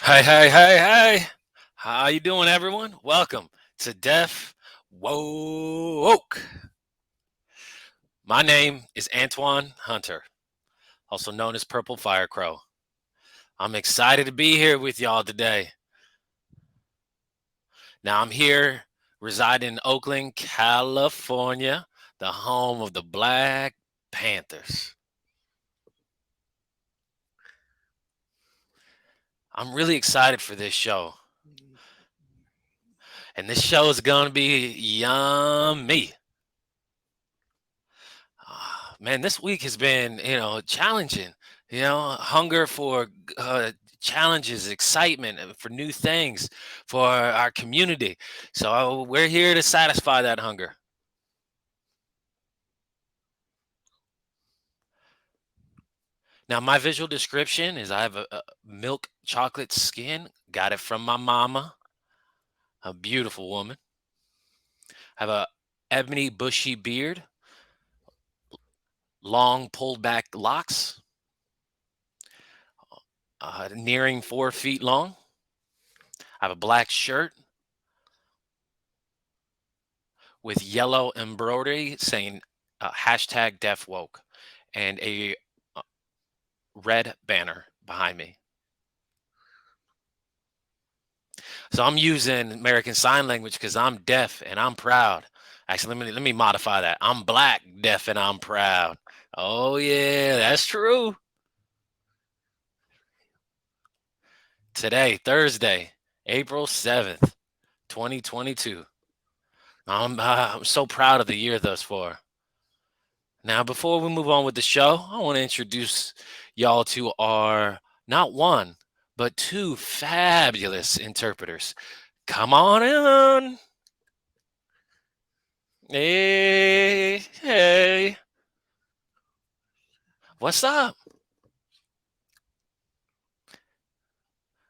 Hey, hey, hey, hey. How you doing, everyone? Welcome to Deaf Woke. My name is Antoine Hunter, also known as PurpleFireCrow. I'm excited to be here with y'all today. Now, I'm here residing in Oakland, California, the home of the Black Panthers. I'm really excited for this show. And this show is going to be yummy. Man, this week has been, challenging. Hunger for challenges, excitement for new things for our community. So we're here to satisfy that hunger. Now, my visual description is I have a milk chocolate skin. Got it from my mama, a beautiful woman. I have a ebony bushy beard, long pulled back locks, nearing 4 feet long. I have a black shirt with yellow embroidery saying hashtag Deaf Woke and a red banner behind me. So I'm using American Sign Language because I'm deaf and I'm proud. Actually, let me modify that. I'm black, deaf, and I'm proud. Oh yeah, that's true. Today, Thursday, April 7th, 2022. I'm so proud of the year thus far. Now, before we move on with the show, I want to introduce y'all to our not one, but two fabulous interpreters. Come on in. Hey, hey. What's up?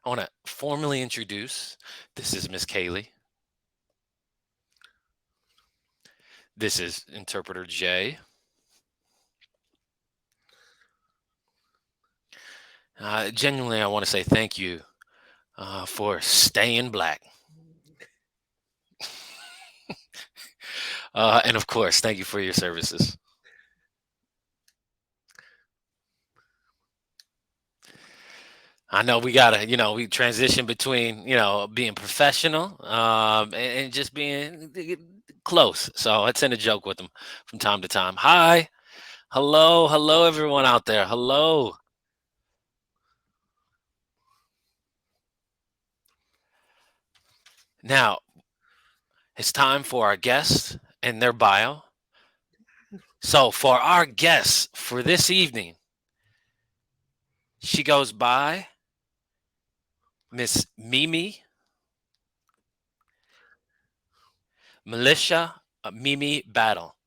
I want to formally introduce. This is Miss Kaylee. This is Interpreter Jay. Genuinely, I want to say thank you for staying black. And of course, thank you for your services. I know we gotta, we transition between, being professional and just being close. So I tend to joke with them from time to time. Hi, hello, everyone out there. Hello. Now it's time for our guests and their bio. So for our guests for this evening, she goes by Miss Mimi Melisha Mimi Battle.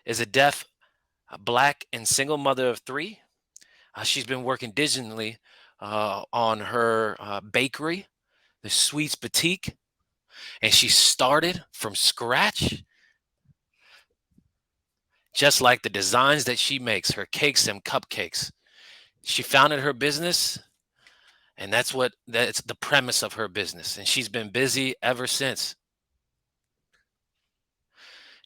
Is a deaf, black, and single mother of three. She's been working digitally on her bakery, the Sweets Boutique, and she started from scratch, just like the designs that she makes, her cakes and cupcakes. She founded her business, and that's the premise of her business, and she's been busy ever since.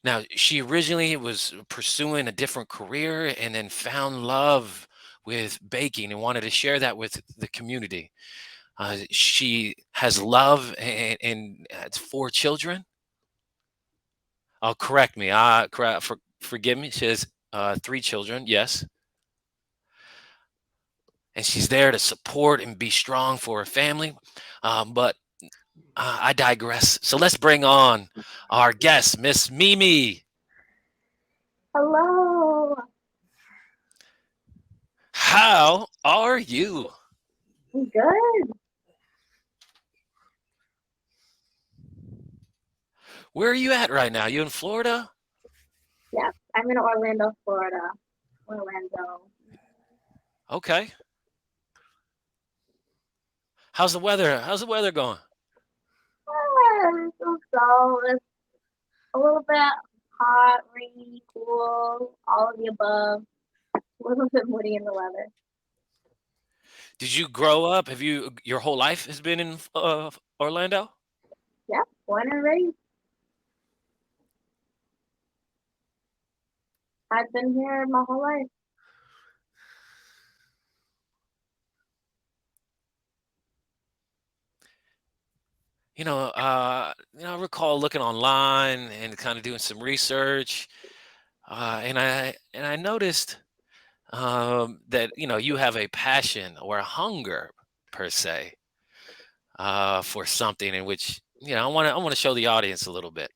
Now, she originally was pursuing a different career and then found love with baking and wanted to share that with the community. She has love and has 4 children. Oh, correct me. Forgive me. She has 3 children. Yes, and she's there to support and be strong for her family. But I digress. So let's bring on our guest, Miss Mimi. Hello. How are you? I'm good. Where are you at right now? You in Florida? Yes, I'm in Orlando, Florida. Orlando. Okay. How's the weather? How's the weather going? It's a little bit hot, rainy, cool, all of the above. A little bit moody in the weather. Did you grow up? Have you your whole life has been in Orlando? Yeah, born and raised. I've been here my whole life. I recall looking online and kind of doing some research, and I noticed that you have a passion or a hunger per se for something in which I want to show the audience a little bit.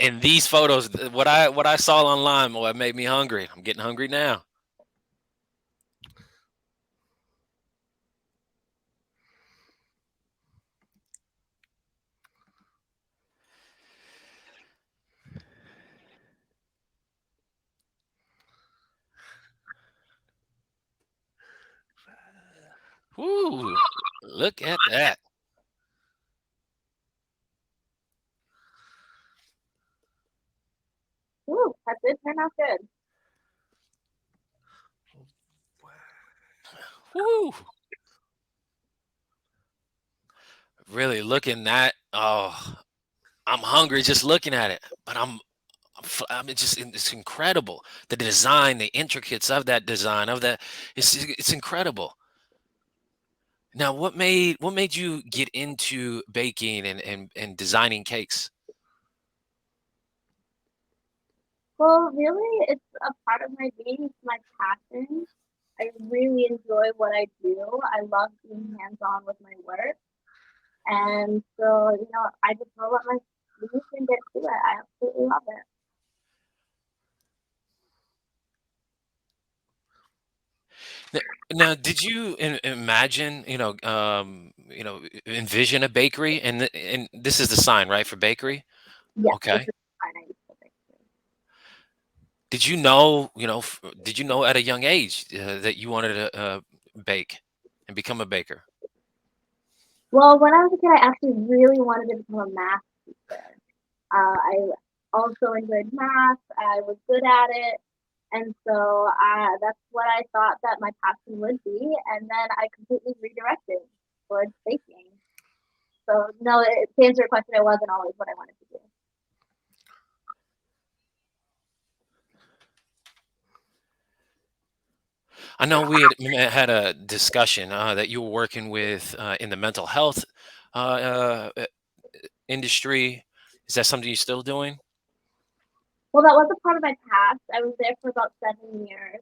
And these photos, what I saw online, well, it made me hungry. I'm getting hungry now. Woo! Look at that. Ooh, that did turn out good. Woo! Really looking at. Oh, I'm hungry just looking at it. But I mean, it's incredible. The design, the intricacies of that design of that, it's incredible. Now, what made you get into baking and designing cakes? Well, really, it's a part of my being. It's my passion. I really enjoy what I do. I love being hands-on with my work. And so, I just roll up my sleeves and get to it. I absolutely love it. N- Now, did you imagine, envision a bakery? And this is the sign, right, for bakery? Yes, this Okay. is fine. I used to think. Did you know at a young age that you wanted to bake and become a baker? Well, when I was a kid, I actually really wanted to become a math teacher. I also enjoyed math. I was good at it. And so that's what I thought that my passion would be. And then I completely redirected towards baking. So, no, to answer your question, it wasn't always what I wanted to do. I know we had a discussion that you were working with in the mental health uh, industry. Is that something you're still doing? Well, that was a part of my past. I was there for about 7 years.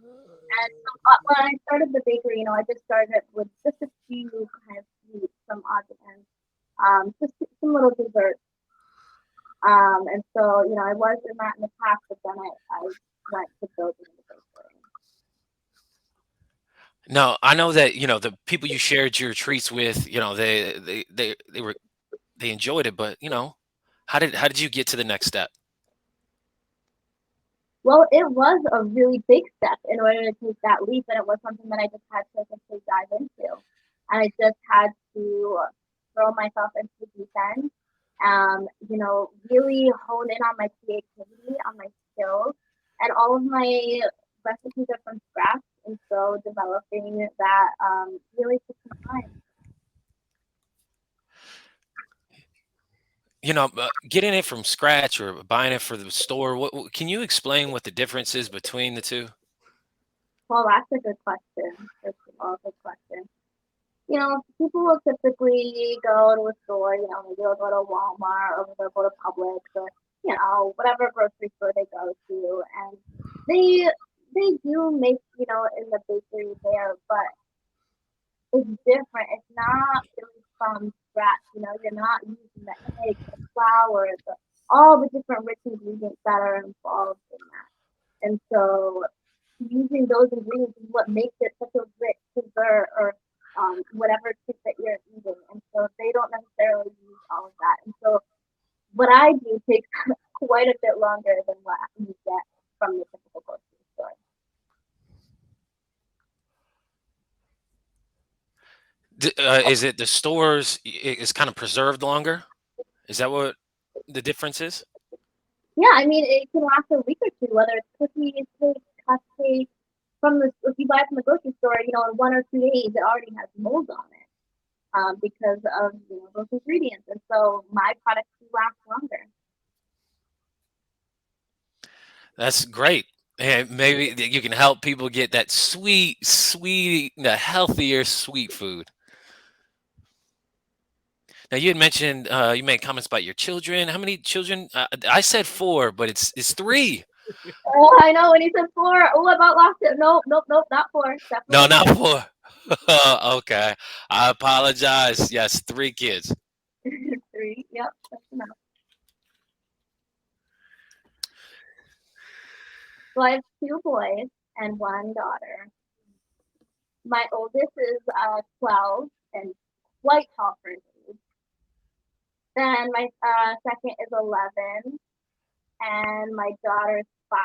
And so, when I started the bakery, I just started with just a few kind of sweets, some odds and ends, just some little desserts. And so, I was in that in the past, but then I went to building the bakery. No, I know that the people you shared your treats with, they enjoyed it, but how did you get to the next step? Well, it was a really big step in order to take that leap, and it was something that I just had to simply dive into. And I just had to throw myself into the deep end, really hone in on my creativity, on my skills, and all of my recipes are from scratch. And so developing that really took some time. Getting it from scratch or buying it for the store. Can you explain what the difference is between the two? Well, that's a good question. First of all, good question. People will typically go to a store, maybe they'll go to Walmart or they'll go to Publix or, whatever grocery store they go to. And they they do make, in the bakery there, but it's different. It's not really from scratch, you're not using the eggs, the flour, all the different rich ingredients that are involved in that. And so using those ingredients is what makes it such a rich dessert or whatever treat that you're eating. And so they don't necessarily use all of that. And so what I do takes quite a bit longer than what you get from the typical grocery store. Is it the stores is kind of preserved longer? Is that what? the difference is? Yeah, I mean, it can last a week or two, whether it's cookies, cake, cupcakes. If you buy it from the grocery store, in 1 or 2 days, it already has mold on it, because of those ingredients. And so my products do last longer. That's great. And maybe you can help people get that sweet, the healthier sweet food. Now you had mentioned you made comments about your children. How many children? I said four, but it's three. Oh, I know when you said four. Oh, I about lost it. Nope, nope, nope, not four. No, Definitely not three. four. Okay, I apologize. Yes, three kids. Three. Yep, that's enough. So I have two boys and one daughter. My oldest is 12 and quite tall for his age. Then my second is 11, and my daughter is 5,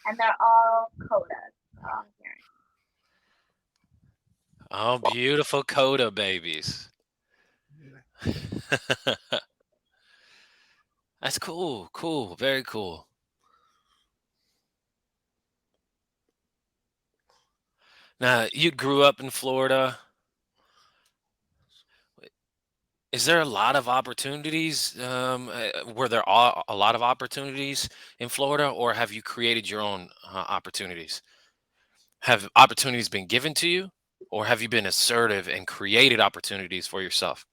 and they're all codas. Hearing. Oh, beautiful coda babies. That's cool. Cool. Very cool. Now, you grew up in Florida. Is there a lot of opportunities? Were there a lot of opportunities in Florida, or have you created your own opportunities? Have opportunities been given to you, or have you been assertive and created opportunities for yourself?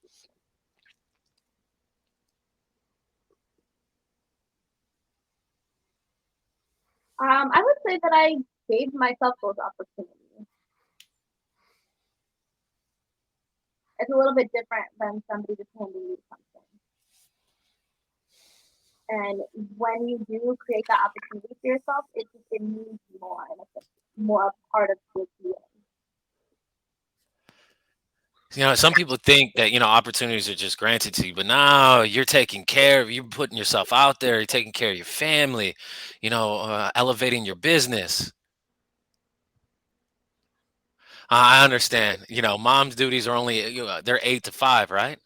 I would say that I gave myself those opportunities. It's a little bit different than somebody just handing you something. And when you do create that opportunity for yourself, it means more, and it's more a part of your being. Some people think that, opportunities are just granted to you, but now you're taking care of, you're putting yourself out there, you're taking care of your family, elevating your business. I understand. Mom's duties are only, they're 8 to 5, right?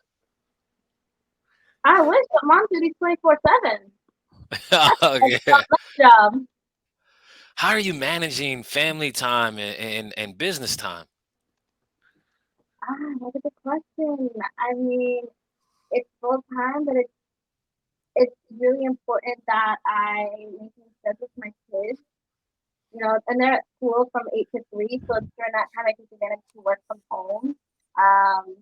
I wish, but mom duty's 24/7. That's Yeah. a job. How are you managing family time and business time? That's a good question. I mean, it's full time, but it's really important that I maintain schedules with my kids. And they're at school from 8 to 3, so during that time I take advantage to work from home. Um,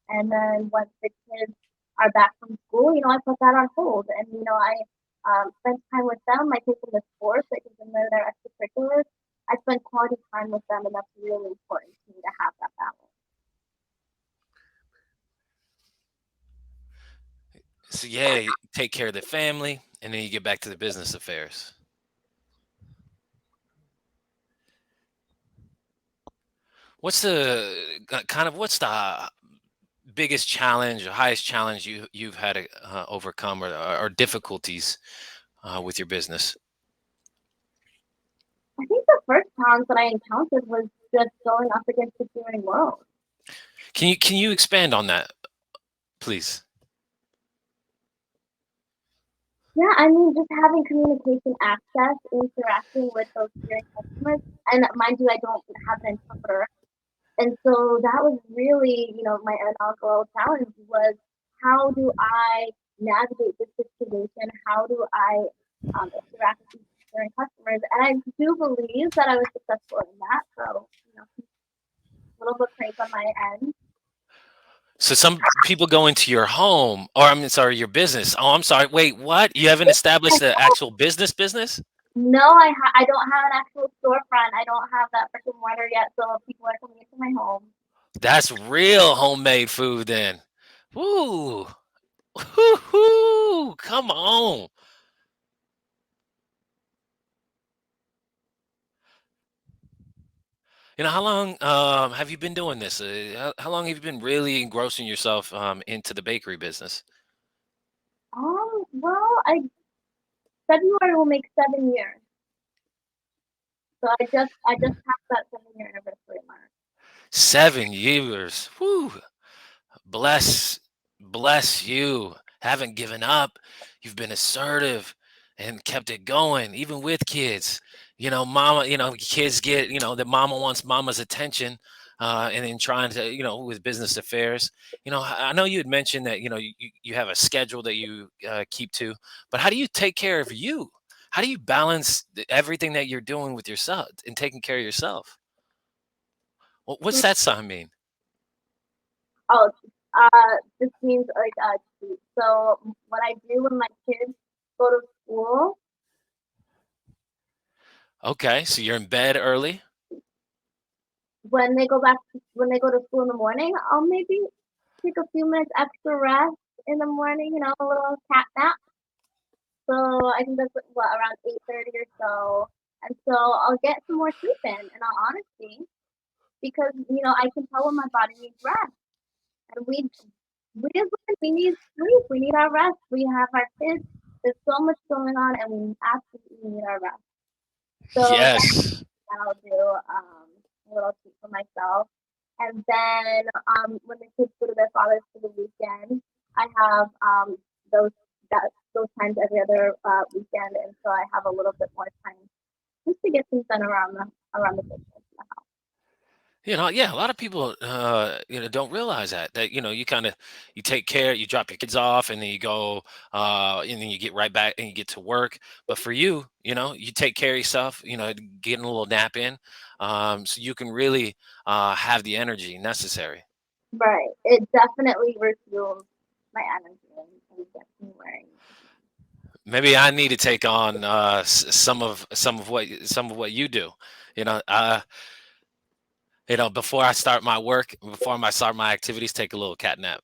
and then once the kids are back from school, I put that on hold, and I spend time with them. I take them to sports, I take them to their extracurriculars. I spend quality time with them, and that's really important to me to have that balance. So yeah, you take care of the family, and then you get back to the business affairs. What's the biggest challenge or highest challenge you've had to overcome, or difficulties with your business? I think the first challenge that I encountered was just going up against the hearing world. Can you expand on that, please? Yeah, I mean, just having communication access, interacting with those hearing customers, and mind you, I don't have an interpreter. And so that was really, my inaugural challenge was, how do I navigate this situation? How do I interact with these hearing customers? And I do believe that I was successful in that. So, a little bit praise on my end. So some people go into your home, or I'm sorry, your business. Oh, I'm sorry. Wait, what? You haven't established the actual business? No, I don't have an actual storefront. I don't have that brick and mortar yet. So people are coming into my home. That's real homemade food then. Woo. Woo-hoo. Come on. How long have you been doing this? How long have you been really engrossing yourself into the bakery business? Well, February will make 7 years. So I just passed that 7 year anniversary mark. 7 years. Woo. Bless Bless you. Haven't given up. You've been assertive and kept it going, even with kids. Mama, kids get, that mama wants mama's attention, and then trying to, with business affairs. I know you had mentioned that, you have a schedule that you keep to, but how do you take care of you? How do you balance everything that you're doing with yourself and taking care of yourself? What's that sign mean? Oh, this means like treat. So what I do when my kids go to school, Okay, so you're in bed early. when they go to school in the morning, I'll maybe take a few minutes extra rest in the morning, a little cat nap. So I think that's what around 8:30 or so, and so I'll get some more sleep in all honesty, because I can tell when my body needs rest, and we as women, we need sleep, we need our rest, we have our kids. There's so much going on, and we absolutely need our rest. So that's Yes. what I'll do, a little treat for myself. And then when the kids go to their fathers for the weekend, I have those those times every other weekend, and so I have a little bit more time just to get things done around the business in the house. Yeah, a lot of people, don't realize that, you take care, you drop your kids off, and then you go, and then you get right back and you get to work. But for you, you take care of yourself, getting a little nap in, so you can really have the energy necessary. Right. It definitely refuels my energy and gets me wearing. Maybe I need to take on some of what you do. You know, uh, before I start my work, before I start my activities, take a little cat nap.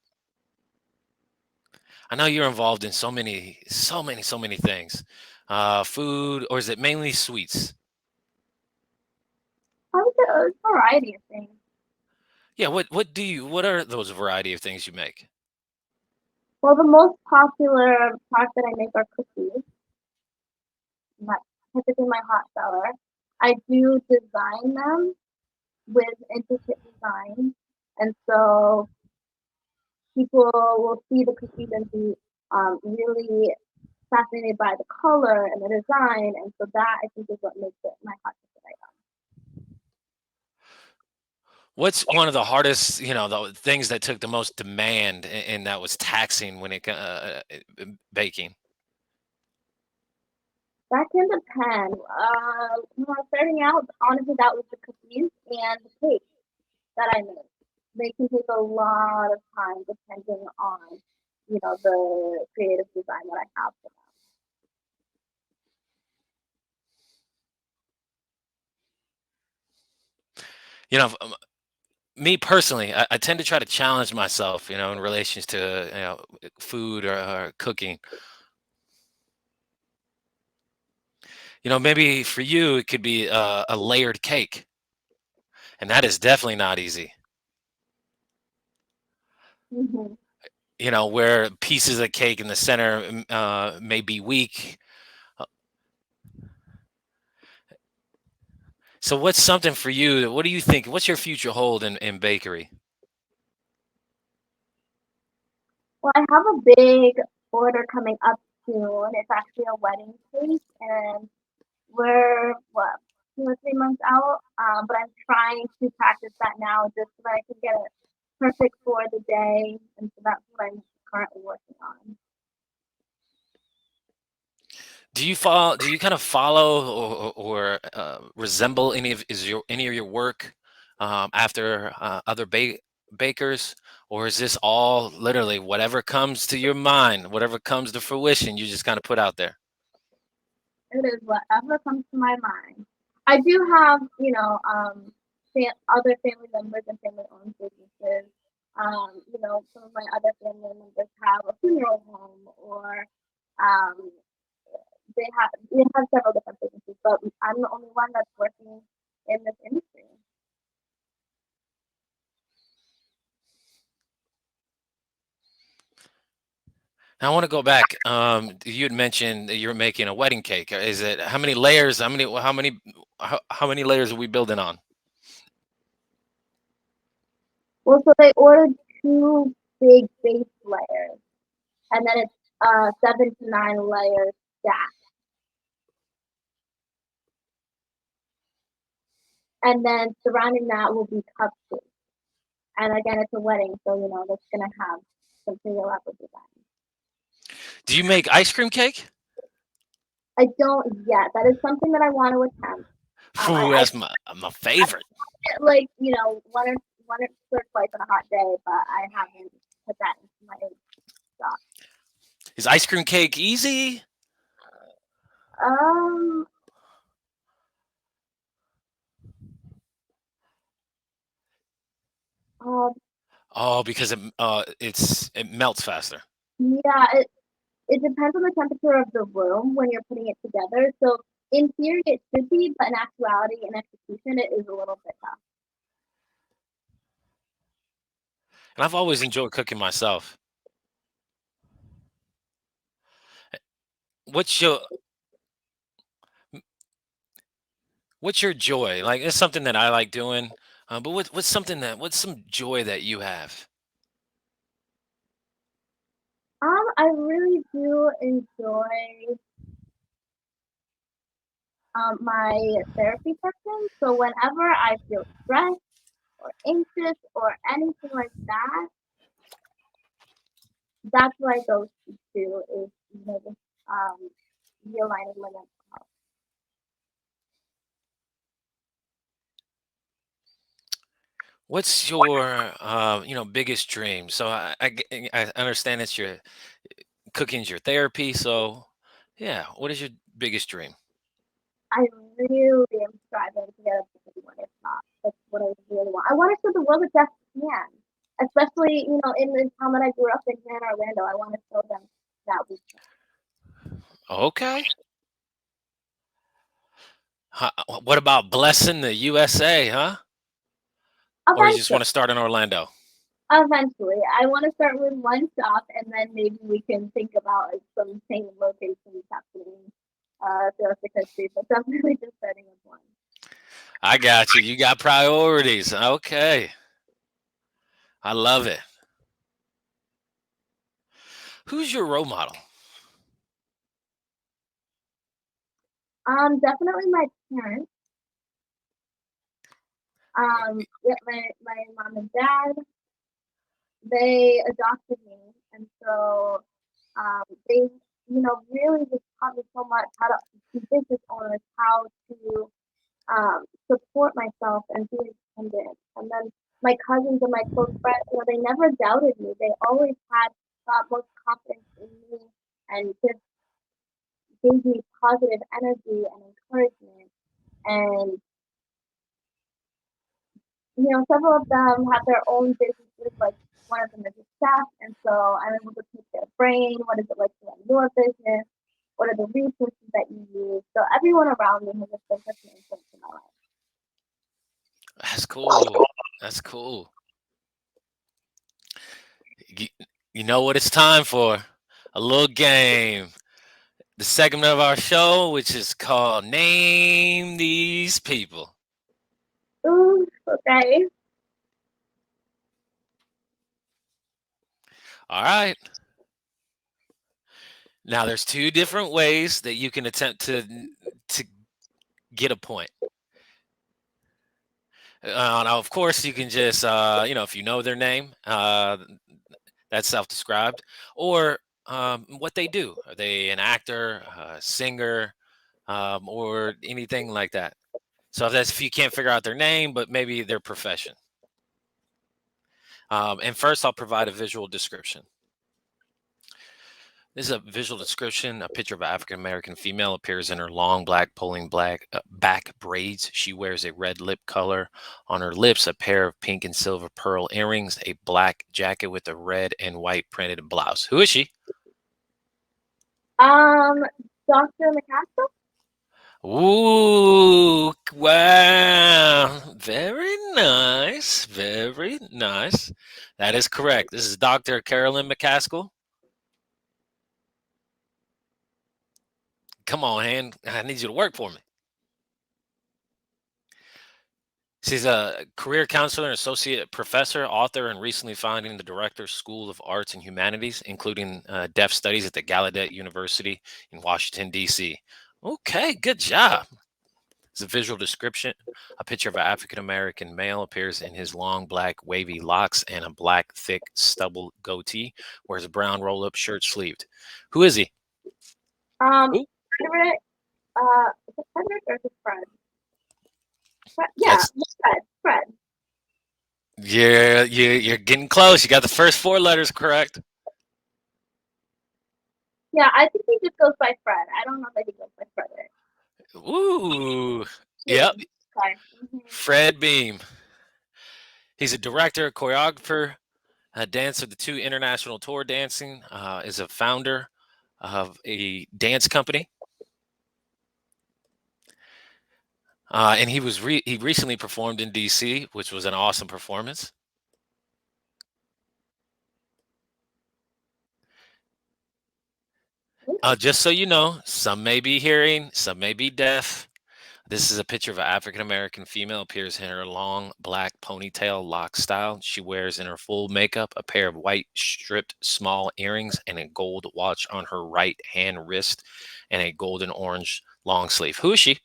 I know you're involved in so many, so many, so many things. Food, or is it mainly sweets? I would say a variety of things. Yeah, what are those variety of things you make? Well, the most popular product that I make are cookies. And that's typically my hot seller. I do design them with intricate designs, and so people will see the cookies and be really fascinated by the color and the design, and so that I think is what makes it my hot ticket item. What's one of the hardest, the things that took the most demand and that was taxing when baking? That can depend. When I was starting out, honestly, that was the cookies and the cake that I make. They can take a lot of time depending on, the creative design that I have for them. You know, um, Me personally, I tend to try to challenge myself, in relations to food or cooking. Maybe for you it could be a layered cake, and that is definitely not easy. Hmm. Where pieces of cake in the center may be weak. Uh, So, what's something for you? What do you think? What's your future hold in bakery? Well, I have a big order coming up soon. It's actually a wedding cake, and we're what 2 or 3 months out. But I'm trying to practice that now just so that I can get it perfect for the day, and so that's what I'm currently working on. Do you kind of follow or resemble any of your work after other bakers, or is this all literally whatever comes to your mind, whatever comes to fruition, you just kind of put out there? It is whatever comes to my mind. I do have, other family members and family-owned businesses. Some of my other family members have a funeral home, or um, they have several different businesses, but I'm the only one that's working in this industry. Now, I want to go back. You had mentioned that you're making a wedding cake. Is it how many layers? How many layers are we building on? Well, so they ordered two. big base layers, and then it's 7 to 9 layers stacked. And then surrounding that will be cupcakes. And again, it's a wedding, so you know that's gonna have some pretty elaborate design. Do you make ice cream cake? I don't yet. That is something that I want to attempt. Ooh, that's my favorite. Like one or twice on a hot day, but I haven't put that into my stock. Is ice cream cake easy? Um. Oh, because it melts faster. Yeah. It depends on the temperature of the room when you're putting it together. So in theory, it should be, but in actuality, in execution, it is a little bit tough. And I've always enjoyed cooking myself. What's your what's your joy? Like it's something that I like doing. But what's some joy that you have? I really do enjoy my therapy sessions. So whenever I feel stressed or anxious or anything like that, that's what I go to is just realigning my mental health. What's your biggest dream? So I understand it's your cooking's your therapy. So yeah, what is your biggest dream? I really am striving to get up to 51 if not. That's what I really want. I want to show the world that deaf can. Especially, in the town that I grew up in here in Orlando. I want to show them that we can. Okay. What about blessing the USA, huh? Or you just Eventually, want to start in Orlando? eventually. I want to start with one shop and then maybe we can think about some chain locations happening throughout the country, but definitely just starting with one. I got you. You got priorities. Okay. I love it. Who's your role model? Definitely my parents. Yeah, my mom and dad, they adopted me, and so they, really just taught me so much how to be business owners, how to support myself and be independent. And then my cousins and my close friends, they never doubted me. They always had most confidence in me and just gave me positive energy and encouragement. And several of them have their own businesses. Like one of them is a chef, and so I'm able to pick their brain. What is it like to run your business? What are the resources that you use? So everyone around me has just been such an influence in my life. That's cool. That's cool. You, you know what it's time for? A little game. The segment of our show, which is called Name These People. Ooh, okay. All right. Now, there's two different ways that you can attempt to get a point. Now, of course, you can just, if you know their name, that's self-described, or what they do. Are they an actor, a singer, or anything like that? So if you can't figure out their name, but maybe their profession. And first, I'll provide a visual description. This is a visual description. A picture of an African American female appears in her long black pulling black back braids. She wears a red lip color. On her lips, a pair of pink and silver pearl earrings, a black jacket with a red and white printed blouse. Who is she? Um, Dr. McCaskill? Ooh, wow. Very nice. Very nice. That is correct. This is Dr. Carolyn McCaskill. Come on, hand. I need you to work for me. She's a career counselor and associate professor, author, and recently founding the director School of Arts and Humanities, including deaf studies at the Gallaudet University in Washington, D.C. Okay, good job. It's a visual description. A picture of an African American male appears in his long black wavy locks and a black thick stubble goatee, wears a brown roll up shirt sleeved. Who is he? Ooh, Frederick, is it Frederick or is it Fred? Yeah, that's Fred. you're getting close. You got the first four letters correct. Yeah, I think he just goes by Fred. I don't know that he goes by Frederick. Ooh, yep, Okay. Fred Beam. He's a director, choreographer, a dancer of the two international tour dancing. Is a founder of a dance company. And he recently performed in DC, which was an awesome performance. Just so you know, some may be hearing, some may be deaf. This is a picture of an African American female, appears in her long black ponytail lock style. She wears in her full makeup a pair of white stripped small earrings and a gold watch on her right hand wrist and a golden orange long sleeve. Who is she?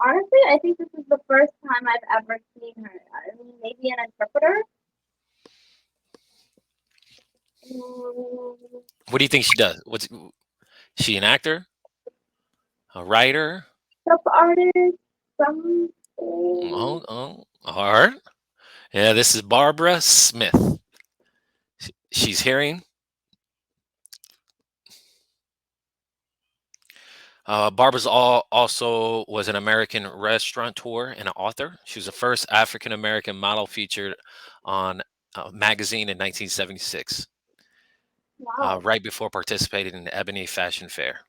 Honestly, I think this is the first time I've ever seen her. I mean, maybe an interpreter. What do you think she does? What's she an actor? A writer? Sub artist, something. Oh, all right. Yeah, this is Barbara Smith. She's hearing. Barbara's also was an American restaurateur and an author. She was the first African American model featured on a magazine in 1976, Wow. right before participating in the Ebony Fashion Fair.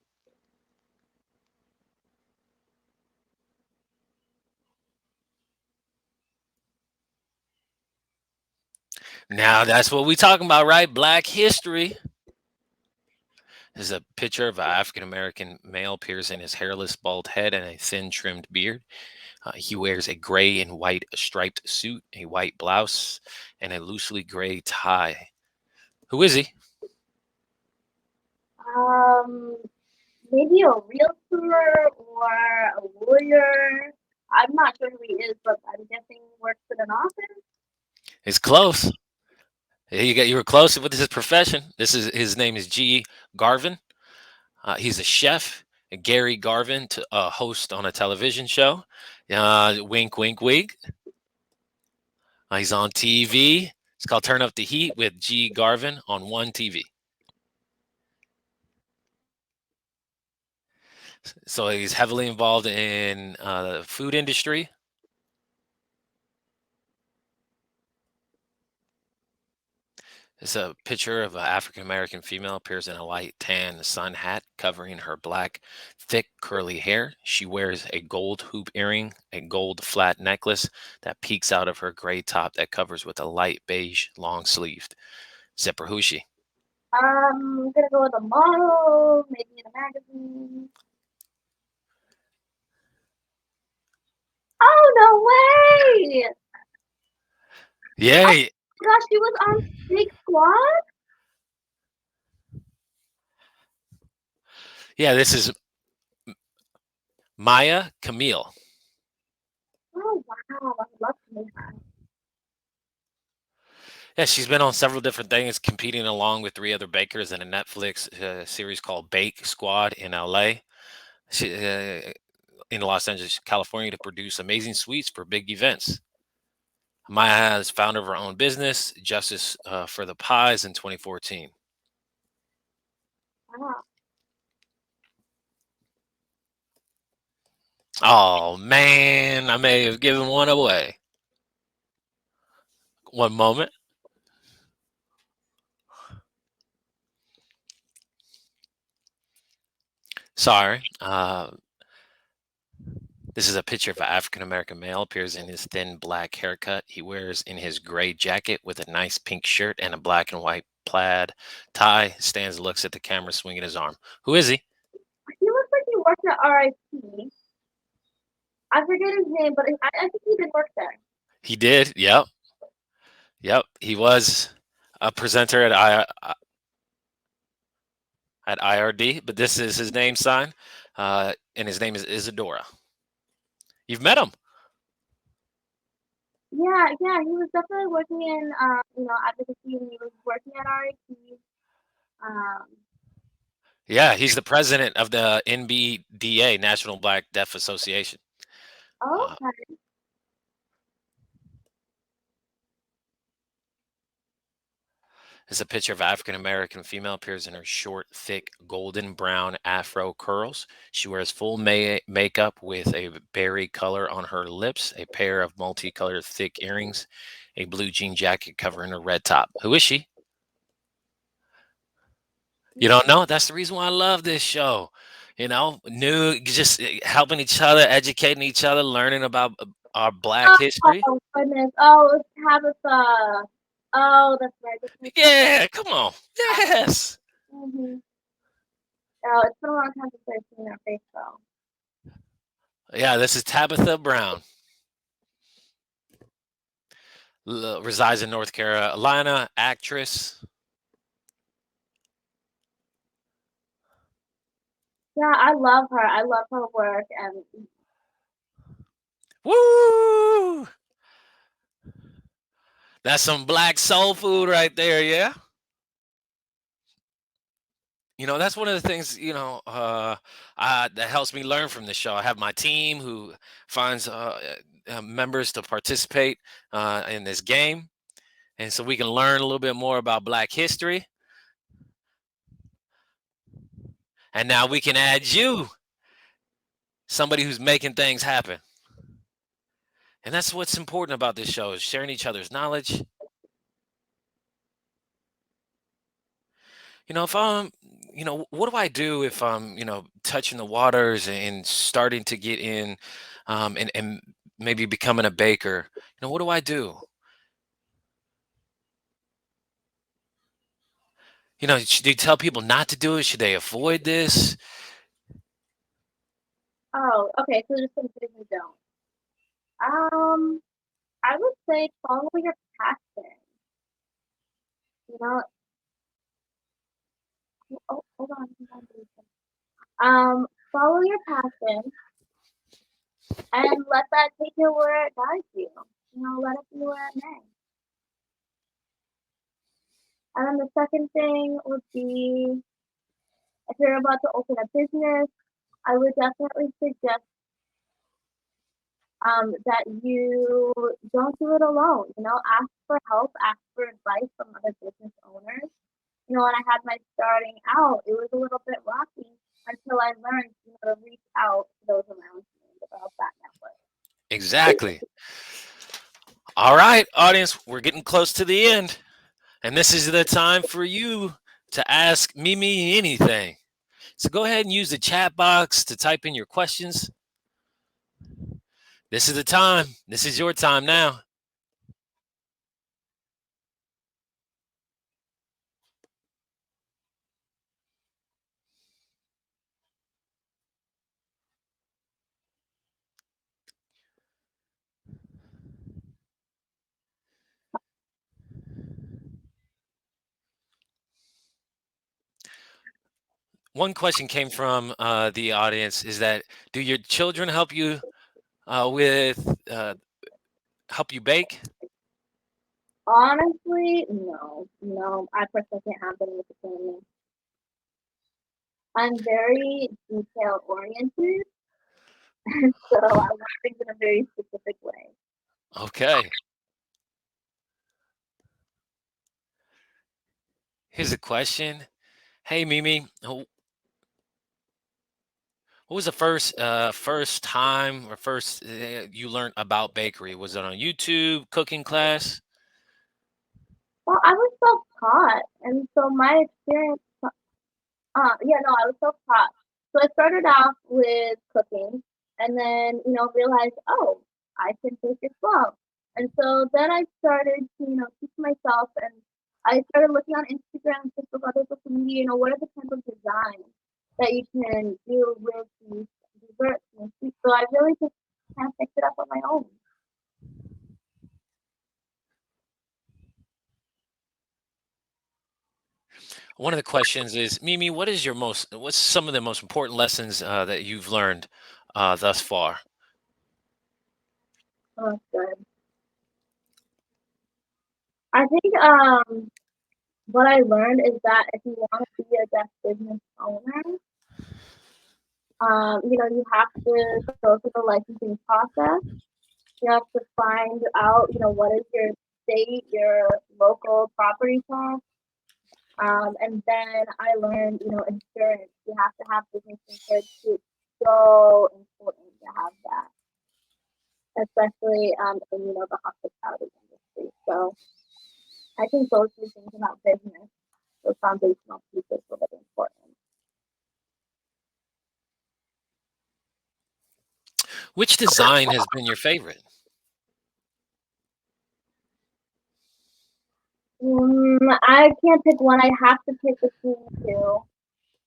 Now that's what we talking about, right? Black history. This is a picture of an African American male appears in his hairless bald head and a thin trimmed beard. He wears a gray and white striped suit, a white blouse, and a loosely gray tie. Who is he? Um, maybe a realtor or a lawyer. I'm not sure who he is, but I'm guessing he works in an office. It's close. You were close with his profession. His name is G. Garvin. He's a chef. Gary Garvin, to host on a television show. Wink, wink, wink. He's on TV. It's called Turn Up the Heat with G. Garvin on One TV. So he's heavily involved in the food industry. It's a picture of an African American female appears in a light tan sun hat covering her black, thick, curly hair. She wears a gold hoop earring, a gold flat necklace that peeks out of her gray top that covers with a light beige long sleeved zipper. Who's she? I'm gonna go with a model, maybe in a magazine. Oh no way! Yeah, Gosh, she was on Big Squad. yeah. This is Maya Camille. Oh wow, I would love to meet her. Yeah, she's been on several different things, competing along with three other bakers in a Netflix series called Bake Squad in LA. She, in Los Angeles, California, to produce amazing sweets for big events. Maya is founder of her own business, Justice for the Pies, in 2014. Wow. Oh man, I may have given one away. One moment. Sorry. This is a picture of an African American male, appears in his thin black haircut. He wears in his gray jacket with a nice pink shirt and a black and white plaid tie. Stands and looks at the camera, swinging his arm. Who is he? He looks like he worked at RIP. I forget his name, but I think he did work there. He did. Yep. Yep. He was a presenter at IRD, but this is his name sign, and his name is Isadora. You've met him. Yeah, yeah, he was definitely working in, advocacy, and he was working at RIT. Um, Yeah, he's the president of the NBDA, National Black Deaf Association. Uh, okay. It's a picture of African American female appears in her short, thick, golden brown afro curls. She wears full makeup with a berry color on her lips, a pair of multicolored thick earrings, a blue jean jacket covering her red top. Who is she? You don't know? That's the reason why I love this show. Just helping each other, educating each other, learning about our Black history. Oh, goodness. Oh, it's Tabitha. Oh, that's right. That's my Yeah, come on. Yes. Mm-hmm. Oh, it's been a long time since I've seen her face, though. Yeah, this is Tabitha Brown. Resides in North Carolina, actress. Yeah, I love her. I love her work, and Woo! That's some black soul food right there, yeah? That's one of the things, that helps me learn from the show. I have my team who finds members to participate in this game. And so we can learn a little bit more about Black history. And now we can add you, somebody who's making things happen. And that's what's important about this show, is sharing each other's knowledge. If what do I do if I'm, touching the waters and starting to get in, and maybe becoming a baker? What do I do? Should you tell people not to do it? Should they avoid this? oh, okay. So just some things you don't. Um, I would say follow your passion. You know, oh, hold on, hold on, Lisa. Follow your passion and let that take you where it guides you. Let it be where it may. And then the second thing would be if you're about to open a business, I would definitely suggest that you don't do it alone. Ask for help, ask for advice from other business owners. When I had my starting out, it was a little bit rocky until I learned, to reach out to those around me and develop that network. Exactly. All right, audience, we're getting close to the end. And this is the time for you to ask Mimi anything. So go ahead and use the chat box to type in your questions. This is the time. This is your time now. One question came from the audience, is that, do your children help you with help you bake? Honestly, no, no, I personally can't have them with the family. I'm very detail oriented, so I want things in a very specific way. Okay. Here's a question. Hey Mimi, what was the first time or first you learned about bakery? Was it on YouTube, cooking class? Well, I was self-taught, and so my experience, yeah, no, I was self-taught. So I started off with cooking, and then realized, oh, I can bake as well. And so then I started to teach myself, and I started looking on Instagram, Facebook, other social media. What are the kinds of designs that you can do with these desserts and sweets? So I really just kind of picked it up on my own. One of the questions is, Mimi, what's some of the most important lessons that you've learned thus far? Oh, that's good. I think what I learned is that if you want to be a deaf business owner, you have to go through the licensing process. You have to find out, what is your state, your local property tax. And then I learned, insurance. You have to have business insurance too. It's so important to have that, especially in, the hospitality industry. So I think those two things about business, those foundational pieces, are really important. Which design has been your favorite? I can't pick one. I have to pick between two.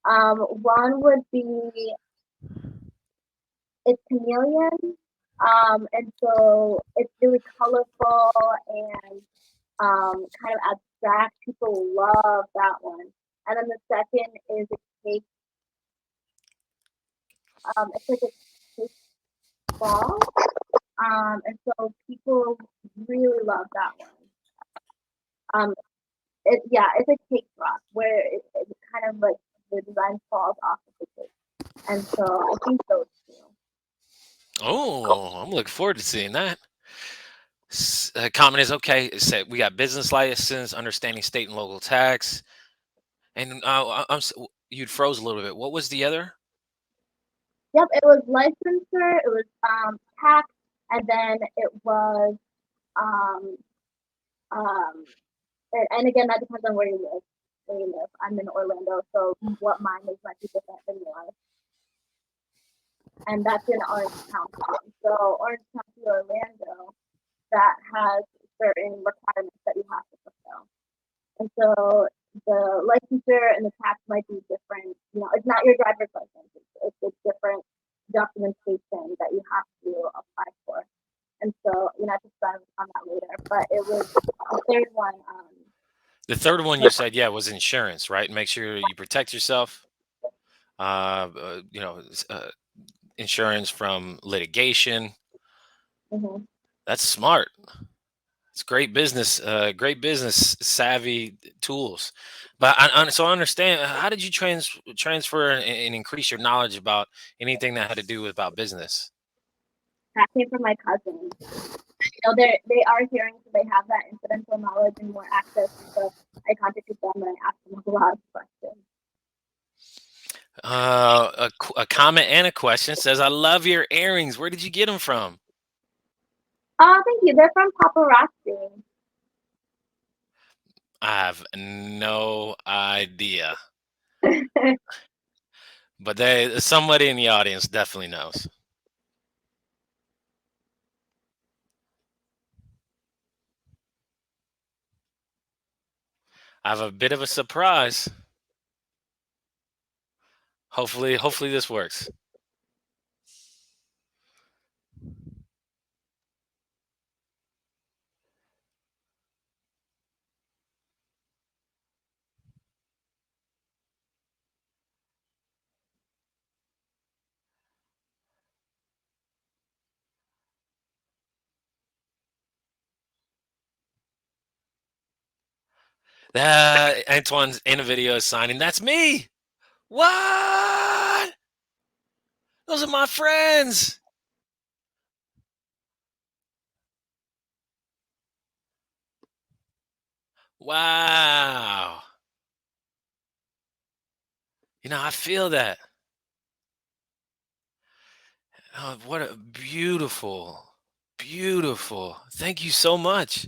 One would be it's chameleon. And so it's really colorful and kind of abstract. People love that one. And then the second is a cake. It's like a cake ball. And so people really love that one. It's a cake drop where it kind of like the design falls off of the cake. And so I think those two. Oh, I'm looking forward to seeing that. Comment is okay. It said we got business license, understanding state and local tax, and you'd froze a little bit. What was the other? Yep, it was licensure, it was tax, and then it was um um and again that depends on where you live. I'm in Orlando, so what mine is might be different than yours. And that's in Orange County. So Orange County, Orlando, that has certain requirements that you have to fulfill. And so the licensure and the tax might be different. It's not your driver's license. It's a different documentation that you have to apply for. And so, I have to spend on that later. But it was the third one. The third one you said, yeah, was insurance, right? Make sure you protect yourself. Uh, uh, you know, s- uh, Insurance from litigation. Mhm. That's smart. It's great business savvy tools. But so I understand. How did you transfer and increase your knowledge about anything that had to do with about business? That came from my cousins. They are hearing, so they have that incidental knowledge and more access. So I contacted them and I asked them a lot of questions. A comment and a question says, "I love your earrings. Where did you get them from?" Oh, thank you. They're from Paparazzi. I have no idea, but somebody in the audience definitely knows. I have a bit of a surprise. Hopefully this works. Antoine's in a video is signing. That's me. What? Those are my friends. Wow. I feel that. Oh, what a beautiful, beautiful. Thank you so much.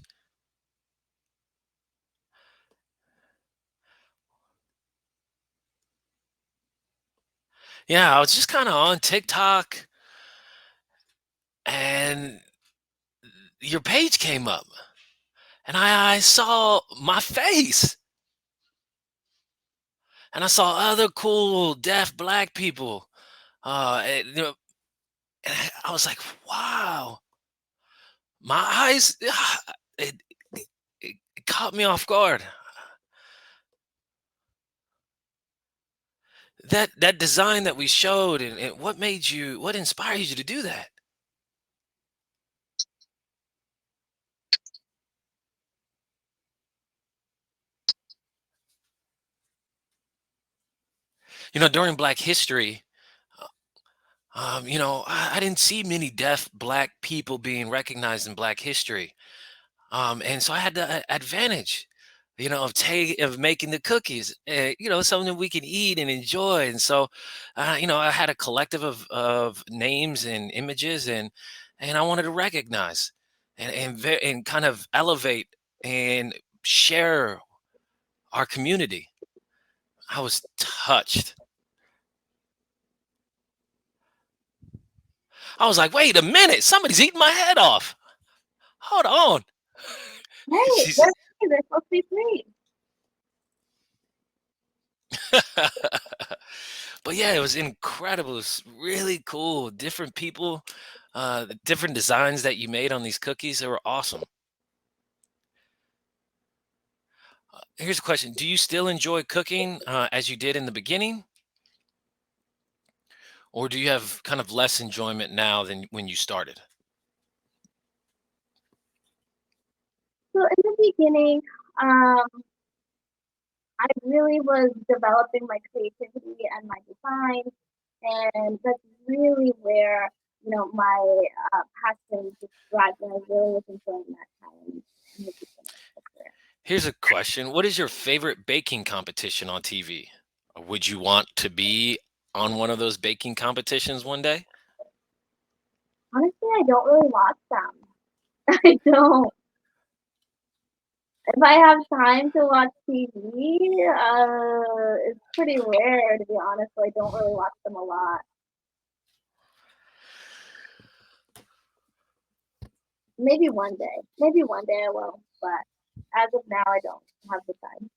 Yeah, I was just kind of on TikTok and your page came up and I saw my face and I saw other cool deaf black people. Uh, and, you know, And I was like, wow, my eyes, it, it caught me off guard. That design that we showed, and what inspired you to do that? During Black History, I didn't see many deaf Black people being recognized in Black history. And so I had the advantage, of making the cookies, something we can eat and enjoy. And so, I had a collective of names and images, and I wanted to recognize and kind of elevate and share our community. I was touched. I was like, wait a minute, somebody's eating my head off. Hold on. Hey, She's they're supposed to be free. But yeah, it was incredible. It was really cool. Different people, the different designs that you made on these cookies, they were awesome. Here's a question. Do you still enjoy cooking as you did in the beginning? Or do you have kind of less enjoyment now than when you started? So in the beginning, I really was developing my creativity and my design, and that's really where my passion just thrived, and I really was enjoying that time in the beginning of the career. Here's a question. What is your favorite baking competition on TV? Or would you want to be on one of those baking competitions one day? Honestly, I don't really watch them. I don't. If I have time to watch TV, it's pretty rare to be honest. So I don't really watch them a lot. Maybe one day. Maybe one day I will, but as of now, I don't have the time.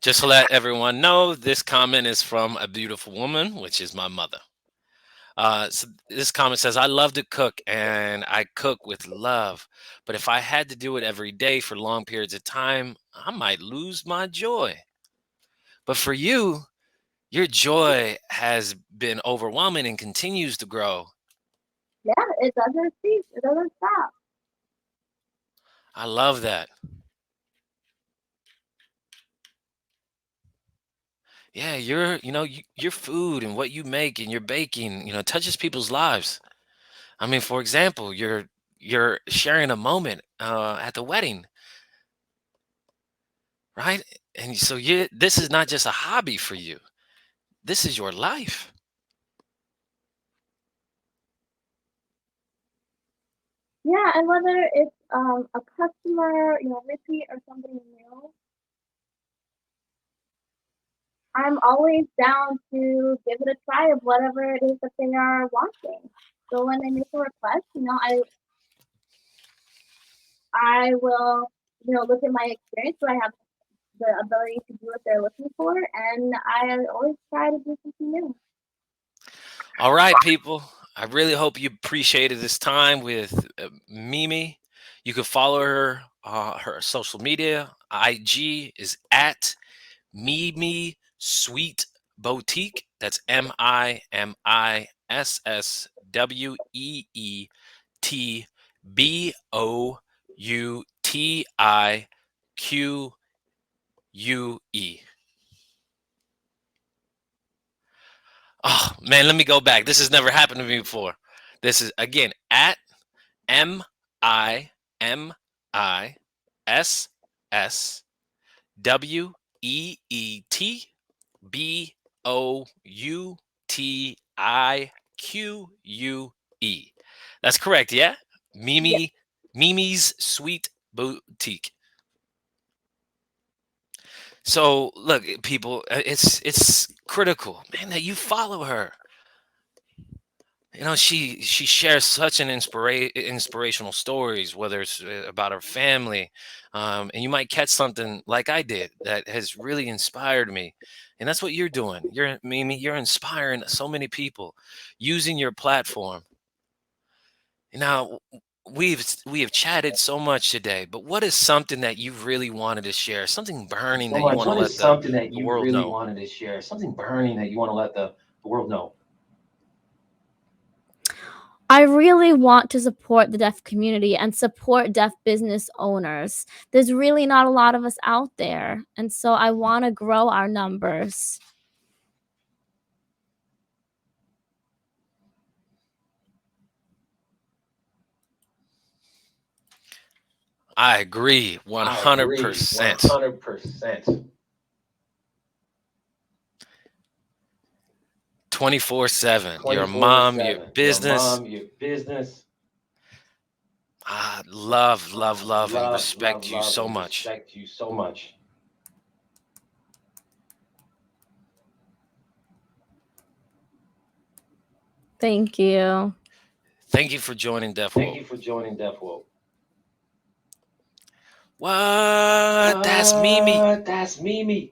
Just to let everyone know, this comment is from a beautiful woman, which is my mother. So this comment says, I love to cook and I cook with love. But if I had to do it every day for long periods of time, I might lose my joy. But for you, your joy has been overwhelming and continues to grow. Yeah, it doesn't cease. It doesn't stop. I love that. Yeah, your food and what you make and your baking, touches people's lives. I mean, for example, you're sharing a moment at the wedding, right? And so this is not just a hobby for you. This is your life. Yeah, and whether it's a customer, repeat or somebody new, I'm always down to give it a try of whatever it is that they are wanting. So when they make a request, I will, look at my experience. So I have the ability to do what they're looking for, and I always try to do something new. All right, people. I really hope you appreciated this time with Mimi. You can follow her social media. IG is at Mimi Sweet Boutique. That's MIMISSWEETBOUTIQUE. Oh man, let me go back. This has never happened to me before. This is again at MIMISSWEETBOUTIQUE. That's correct, yeah? Yeah, Mimi's Sweet Boutique. So look, people, it's critical, man, that you follow her. She shares such an inspirational stories, whether it's about her family, and you might catch something like I did that has really inspired me. And that's what you're doing. You're Mimi, you're inspiring so many people using your platform. Now, we have chatted so much today, but what is something that you really wanted to share? Something burning So that you much. want to What is let something that the you world really know? wanted to share? Something burning that you want to let the world know? I really want to support the deaf community and support deaf business owners. There's really not a lot of us out there. And so I want to grow our numbers. I agree I agree 100%. 100%. 24/7. Your mom, your 24/7. Your business. mom, your business. I love, love, love, and Love, love, respect you love, so and much. respect you so much. Thank you. Thank you for joining Deaf Thank Woke. you for joining Deaf Woke. What? That's Mimi. What? That's Mimi.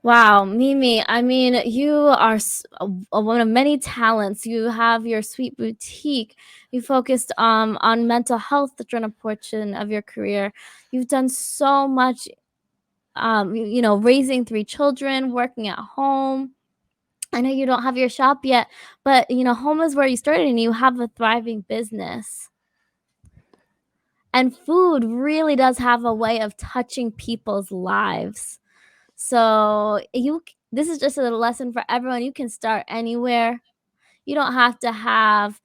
Wow, Mimi, I mean, you are one of many talents. You have your sweet boutique. You focused on mental health during a portion of your career. You've done so much, raising 3 children, working at home. I know you don't have your shop yet, but, home is where you started and you have a thriving business. And food really does have a way of touching people's lives. So this is just a lesson for everyone. You can start anywhere. You don't have to have,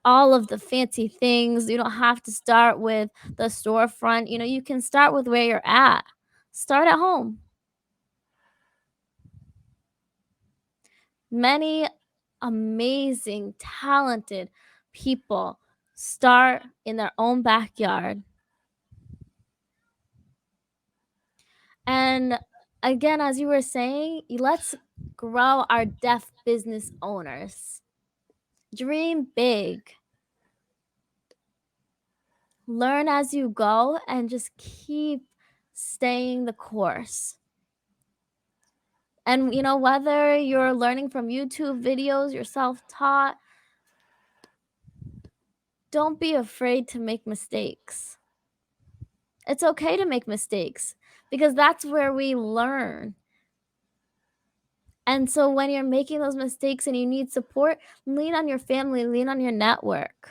all of the fancy things. You don't have to start with the storefront. You can start with where you're at. Start at home. Many amazing, talented people start in their own backyard. And again, as you were saying, let's grow our deaf business owners. Dream big. Learn as you go and just keep staying the course. And whether you're learning from YouTube videos, you're self-taught, don't be afraid to make mistakes. It's okay to make mistakes because that's where we learn. And so when you're making those mistakes and you need support, lean on your family, lean on your network.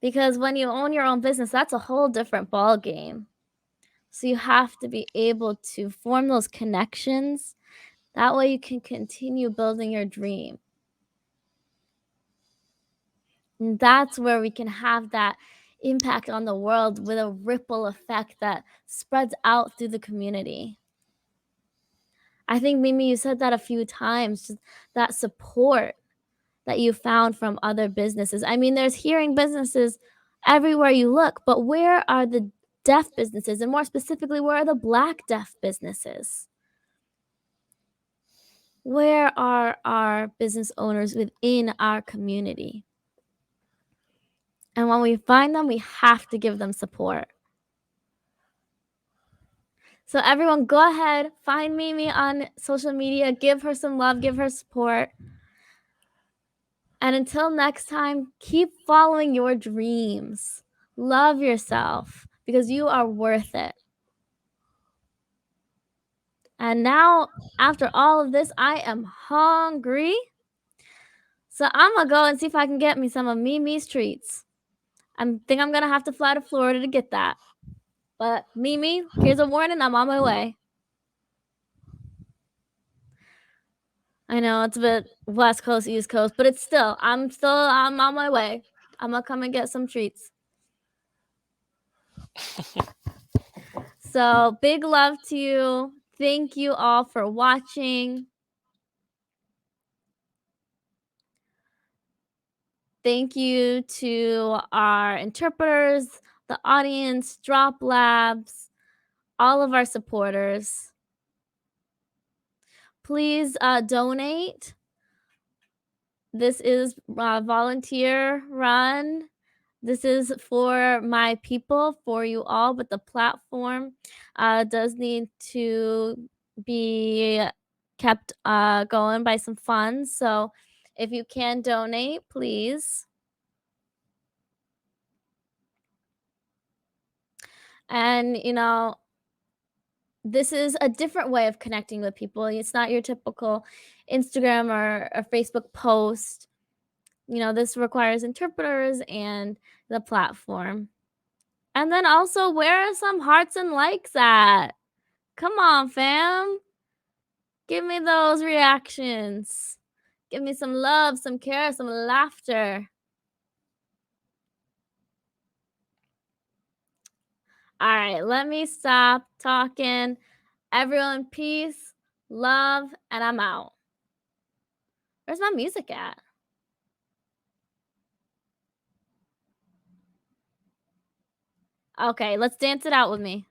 Because when you own your own business, that's a whole different ball game. So you have to be able to form those connections. That way you can continue building your dream. And that's where we can have that impact on the world with a ripple effect that spreads out through the community. I think, Mimi, you said that a few times, just that support that you found from other businesses. I mean, there's hearing businesses everywhere you look, but where are the deaf businesses? And more specifically, where are the Black deaf businesses? Where are our business owners within our community? And when we find them, we have to give them support. So everyone, go ahead, find Mimi on social media, give her some love, give her support. And until next time, keep following your dreams. Love yourself because you are worth it. And now, after all of this, I am hungry. So I'm going to go and see if I can get me some of Mimi's treats. I think I'm going to have to fly to Florida to get that. But Mimi, here's a warning, I'm on my way. I know it's a bit West Coast, East Coast, but I'm on my way. I'm going to come and get some treats. So big love to you. Thank you all for watching. Thank you to our interpreters, the audience, Drop Labs, all of our supporters. Please donate. This is volunteer run. This is for my people, for you all, but the platform does need to be kept going by some funds. So if you can donate, please. And, you know, this is a different way of connecting with people. It's not your typical Instagram or Facebook post. You know, this requires interpreters and the platform. And then also, where are some hearts and likes at? Come on, fam. Give me those reactions. Give me some love, some care, some laughter. All right, let me stop talking. Everyone, peace, love, and I'm out. Where's my music at? Okay, let's dance it out with me.